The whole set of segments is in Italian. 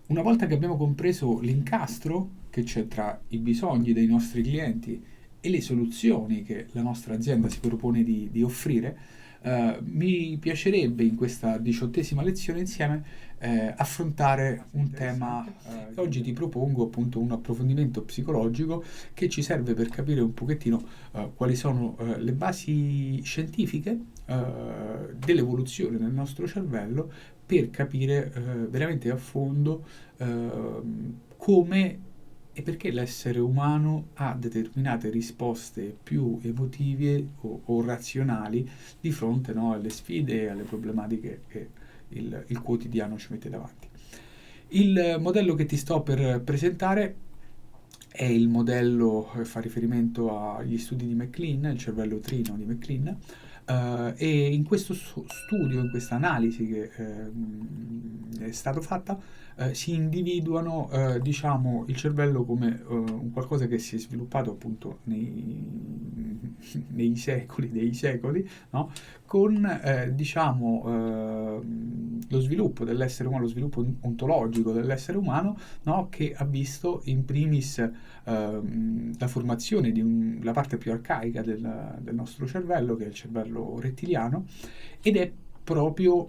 Una volta che abbiamo compreso l'incastro che c'è tra i bisogni dei nostri clienti e le soluzioni che la nostra azienda si propone di offrire, mi piacerebbe in questa 18ª lezione insieme affrontare un tema che oggi ti propongo, appunto un approfondimento psicologico che ci serve per capire un pochettino quali sono le basi scientifiche dell'evoluzione del nostro cervello per capire veramente a fondo come e perché l'essere umano ha determinate risposte più emotive o razionali di fronte, no, alle sfide e alle problematiche che il quotidiano ci mette davanti. Il modello che ti sto per presentare è il modello che fa riferimento agli studi di McLean, il cervello trino di McLean, e in questo studio, in questa analisi che è stata fatta, si individuano diciamo, il cervello come un qualcosa che si è sviluppato appunto nei secoli dei secoli, no? Con diciamo, lo sviluppo dell'essere umano, lo sviluppo ontologico dell'essere umano, no? Che ha visto in primis la formazione di la parte più arcaica del nostro cervello, che è il cervello rettiliano, ed è proprio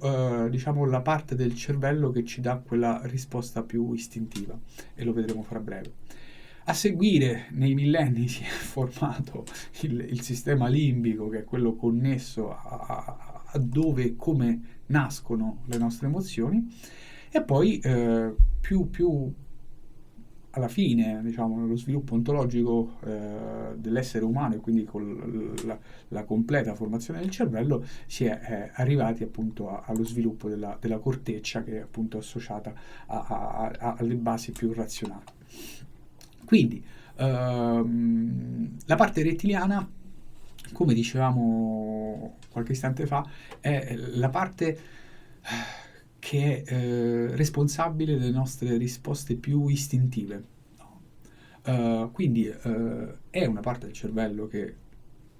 diciamo, la parte del cervello che ci dà quella risposta più istintiva, e lo vedremo fra breve. A seguire, nei millenni, si è formato il sistema limbico, che è quello connesso a dove e come nascono le nostre emozioni, e poi più alla fine, diciamo, nello sviluppo ontologico dell'essere umano, e quindi con la completa formazione del cervello, si è arrivati appunto allo sviluppo della corteccia, che è appunto associata alle basi più razionali. Quindi, la parte rettiliana, come dicevamo qualche istante fa, è la parte che è responsabile delle nostre risposte più istintive. No? Quindi è una parte del cervello che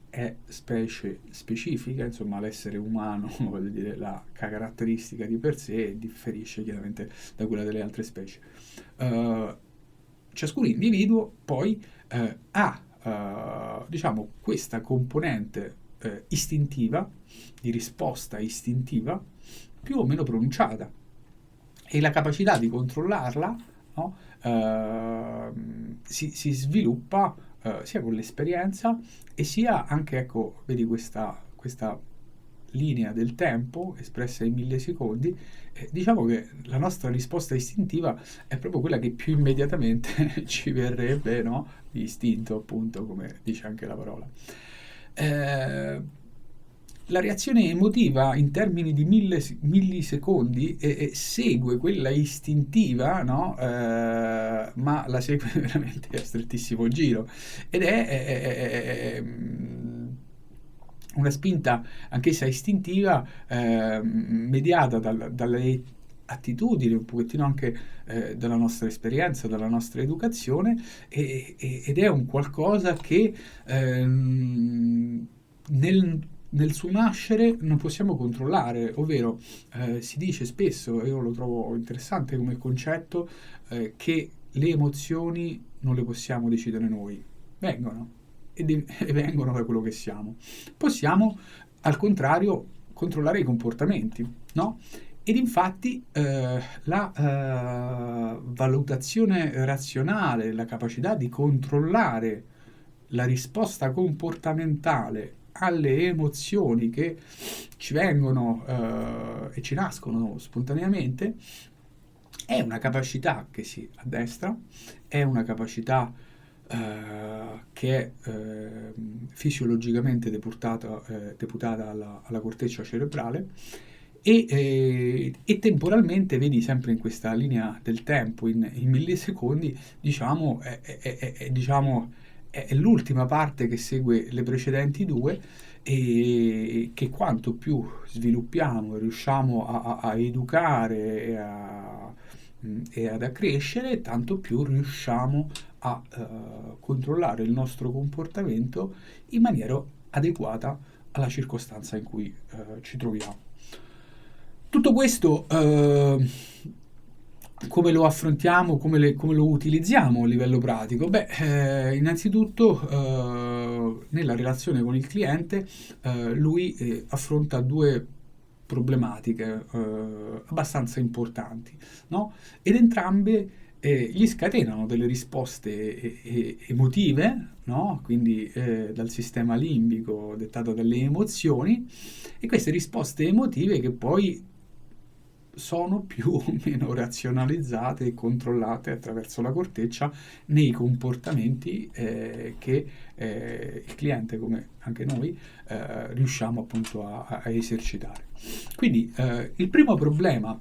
è specie specifica, insomma l'essere umano, voglio dire, la caratteristica di per sé differisce chiaramente da quella delle altre specie. Uh, Ciascun individuo poi ha diciamo, questa componente istintiva, di risposta istintiva, più o meno pronunciata, e la capacità di controllarla, no, si sviluppa sia con l'esperienza e sia anche, ecco, vedi questa linea del tempo espressa in millisecondi, diciamo che la nostra risposta istintiva è proprio quella che più immediatamente ci verrebbe, no? Di istinto, appunto, come dice anche la parola. Eh, la reazione emotiva in termini di millisecondi segue quella istintiva, no? Ma la segue veramente a strettissimo giro, ed una spinta anch'essa istintiva, mediata dalle attitudini, un pochettino anche dalla nostra esperienza, dalla nostra educazione, ed è un qualcosa che nel suo nascere non possiamo controllare, ovvero si dice spesso, e io lo trovo interessante come concetto, che le emozioni non le possiamo decidere noi, vengono e vengono da quello che siamo. Possiamo, al contrario, controllare i comportamenti, no? Ed infatti la valutazione razionale, la capacità di controllare la risposta comportamentale alle emozioni che ci vengono e ci nascono spontaneamente, è una capacità che si addestra, è una capacità che è fisiologicamente deputata alla corteccia cerebrale, e temporalmente, vedi sempre in questa linea del tempo, in millisecondi, diciamo, diciamo, è l'ultima parte che segue le precedenti due, e che quanto più sviluppiamo e riusciamo a educare e ad accrescere, tanto più riusciamo a controllare il nostro comportamento in maniera adeguata alla circostanza in cui ci troviamo. Tutto questo Come lo affrontiamo, come lo utilizziamo a livello pratico? Beh, innanzitutto nella relazione con il cliente lui affronta due problematiche abbastanza importanti, no? Ed entrambe gli scatenano delle risposte emotive, no? Quindi dal sistema limbico dettato dalle emozioni, e queste risposte emotive che poi sono più o meno razionalizzate e controllate attraverso la corteccia nei comportamenti che il cliente, come anche noi, riusciamo appunto a esercitare. Quindi il primo problema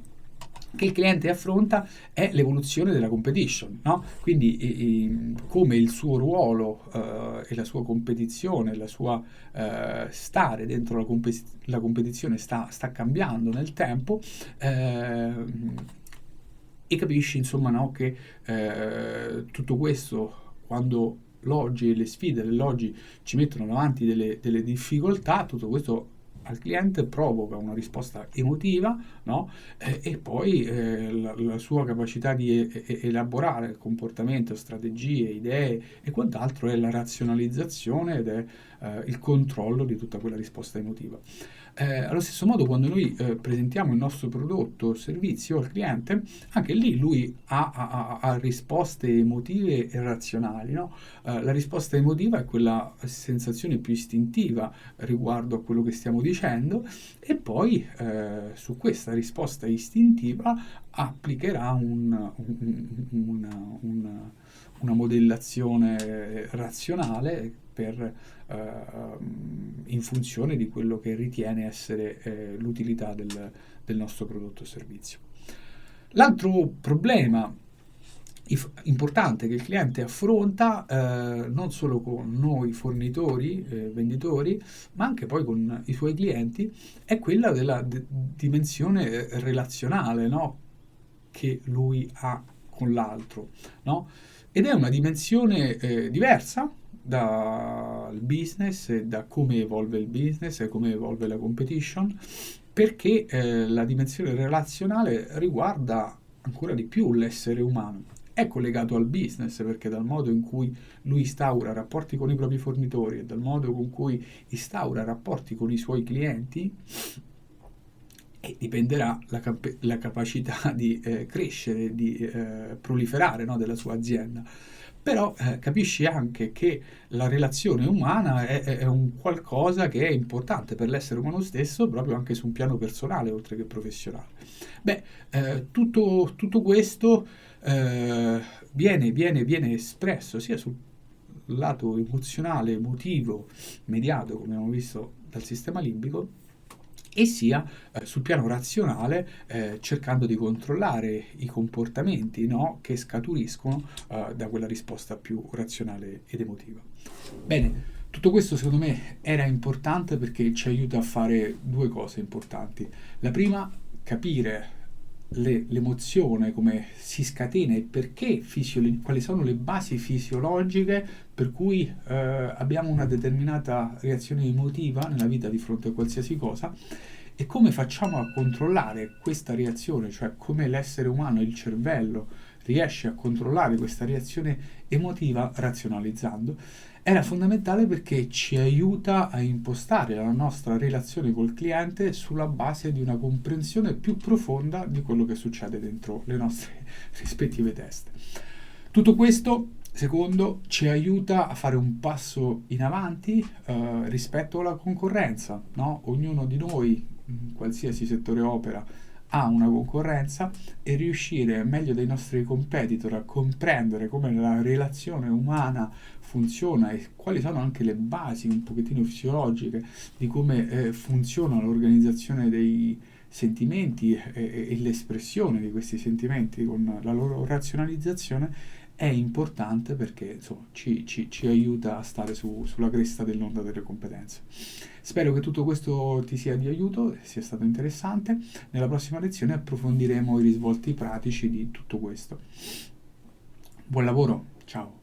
che il cliente affronta è l'evoluzione della competition, no? Quindi come il suo ruolo e la sua competizione, la sua stare dentro la competizione sta cambiando nel tempo, e capisci insomma, no, che tutto questo, quando l'oggi e le sfide dell'oggi ci mettono davanti delle difficoltà, tutto questo al cliente provoca una risposta emotiva, no? E poi la sua capacità di elaborare il comportamento, strategie, idee e quant'altro è la razionalizzazione ed è il controllo di tutta quella risposta emotiva. Allo stesso modo, quando noi presentiamo il nostro prodotto o servizio al cliente, anche lì lui ha risposte emotive e razionali, no? La risposta emotiva è quella sensazione più istintiva riguardo a quello che stiamo dicendo, e poi su questa risposta istintiva applicherà una modellazione razionale in funzione di quello che ritiene essere l'utilità del nostro prodotto o servizio. L'altro problema importante che il cliente affronta non solo con noi fornitori, venditori, ma anche poi con i suoi clienti, è quella della dimensione relazionale, no? Che lui ha con l'altro, no? Ed è una dimensione diversa dal business e da come evolve il business e come evolve la competition, perché la dimensione relazionale riguarda ancora di più l'essere umano. È collegato al business perché dal modo in cui lui instaura rapporti con i propri fornitori e dal modo con cui instaura rapporti con i suoi clienti, e dipenderà la capacità di crescere, di proliferare, no, della sua azienda. Però capisci anche che la relazione umana è un qualcosa che è importante per l'essere umano stesso, proprio anche su un piano personale, oltre che professionale. Beh, tutto questo eh, viene espresso sia sul lato emozionale, emotivo, mediato, come abbiamo visto dal sistema limbico, e sia sul piano razionale, cercando di controllare i comportamenti, no, che scaturiscono da quella risposta più razionale ed emotiva. Bene, tutto questo secondo me era importante perché ci aiuta a fare due cose importanti. La prima, capire l'emozione, come si scatena e perché, quali sono le basi fisiologiche per cui abbiamo una determinata reazione emotiva nella vita di fronte a qualsiasi cosa, e come facciamo a controllare questa reazione, cioè come l'essere umano, il cervello, riesce a controllare questa reazione emotiva razionalizzando. Era fondamentale perché ci aiuta a impostare la nostra relazione col cliente sulla base di una comprensione più profonda di quello che succede dentro le nostre rispettive teste. Tutto questo, secondo, ci aiuta a fare un passo in avanti rispetto alla concorrenza, no? Ognuno di noi, in qualsiasi settore opera, ha una concorrenza, e riuscire meglio dei nostri competitor a comprendere come la relazione umana funziona e quali sono anche le basi un pochettino fisiologiche di come funziona l'organizzazione dei sentimenti e l'espressione di questi sentimenti con la loro razionalizzazione, è importante perché insomma, ci aiuta a stare sulla cresta dell'onda delle competenze. Spero che tutto questo ti sia di aiuto, sia stato interessante. Nella prossima lezione approfondiremo i risvolti pratici di tutto questo. Buon lavoro, ciao!